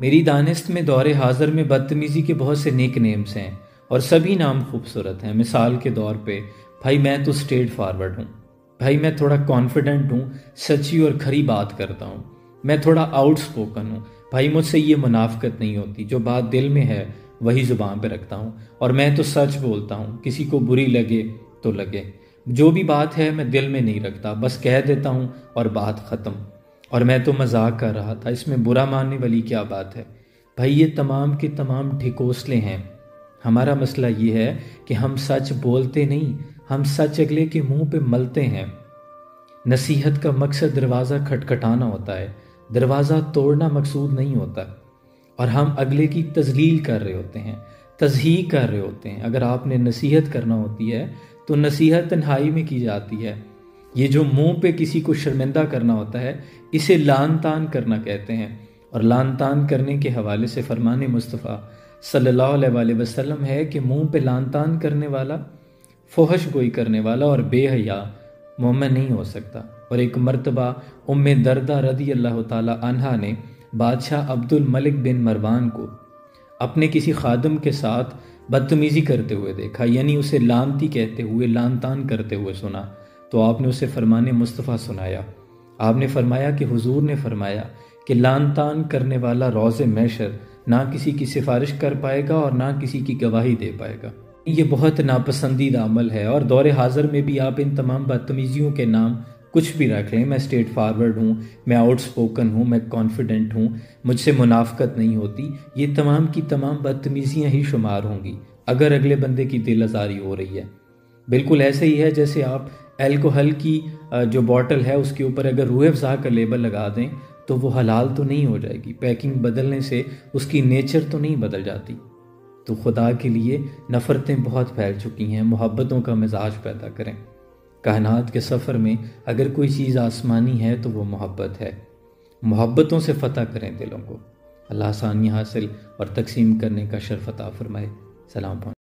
میری دانست میں دور حاضر میں بدتمیزی کے بہت سے نیک نیمز ہیں اور سبھی نام خوبصورت ہیں۔ مثال کے طور پہ بھائی میں تو اسٹریٹ فارورڈ ہوں، بھائی میں تھوڑا کانفیڈنٹ ہوں، سچی اور کھری بات کرتا ہوں، میں تھوڑا آؤٹ سپوکن ہوں، بھائی مجھ سے یہ منافقت نہیں ہوتی، جو بات دل میں ہے وہی زبان پہ رکھتا ہوں، اور میں تو سچ بولتا ہوں، کسی کو بری لگے تو لگے، جو بھی بات ہے میں دل میں نہیں رکھتا، بس کہہ دیتا ہوں اور بات ختم۔ اور میں تو مذاق کر رہا تھا، اس میں برا ماننے والی کیا بات ہے؟ بھائی یہ تمام کے تمام ڈھکوسلے ہیں۔ ہمارا مسئلہ یہ ہے کہ ہم سچ بولتے نہیں، ہم سچ اگلے کے منہ پہ ملتے ہیں۔ نصیحت کا مقصد دروازہ کھٹکھٹانا ہوتا ہے، دروازہ توڑنا مقصود نہیں ہوتا، اور ہم اگلے کی تذلیل کر رہے ہوتے ہیں، تضحیق کر رہے ہوتے ہیں۔ اگر آپ نے نصیحت کرنا ہوتی ہے تو نصیحت تنہائی میں کی جاتی ہے۔ یہ جو منہ پہ کسی کو شرمندہ کرنا ہوتا ہے اسے لعن طعن کرنا کہتے ہیں، اور لعن طعن کرنے کے حوالے سے فرمان مصطفیٰ صلی اللہ علیہ وآلہ وسلم ہے کہ منہ پہ لعن طعن کرنے والا، فحش گوئی کرنے والا اور بے حیا مومن نہیں ہو سکتا۔ اور ایک مرتبہ ام دردہ رضی اللہ تعالی عنہا نے بادشاہ عبد الملک بن مروان کو اپنے کسی خادم کے ساتھ بدتمیزی کرتے ہوئے دیکھا، یعنی اسے لعنتی کہتے ہوئے، لعن طعن کرتے ہوئے سنا، تو آپ نے اسے فرمان مصطفیٰ سنایا۔ آپ نے فرمایا کہ حضور نے فرمایا کہ لعن طعن کرنے والا روز محشر نہ کسی کی سفارش کر پائے گا اور نہ کسی کی گواہی دے پائے گا۔ یہ بہت ناپسندیدہ عمل ہے، اور دور حاضر میں بھی آپ ان تمام بدتمیزیوں کے نام کچھ بھی رکھ لیں، میں اسٹریٹ فارورڈ ہوں، میں آؤٹ سپوکن ہوں، میں کانفیڈنٹ ہوں، مجھ سے منافقت نہیں ہوتی، یہ تمام کی تمام بدتمیزیاں ہی شمار ہوں گی اگر اگلے بندے کی دل آزاری ہو رہی ہے۔ بالکل ایسے ہی ہے جیسے آپ الکوہل کی جو بوٹل ہے اس کے اوپر اگر روح افزا کا لیبل لگا دیں تو وہ حلال تو نہیں ہو جائے گی، پیکنگ بدلنے سے اس کی نیچر تو نہیں بدل جاتی۔ تو خدا کے لیے نفرتیں بہت پھیل چکی ہیں، محبتوں کا مزاج پیدا کریں۔ کائنات کے سفر میں اگر کوئی چیز آسمانی ہے تو وہ محبت ہے، محبتوں سے فتح کریں دلوں کو۔ اللہ آسانی حاصل اور تقسیم کرنے کا شرف عطا فرمائے۔ سلام پہنچے۔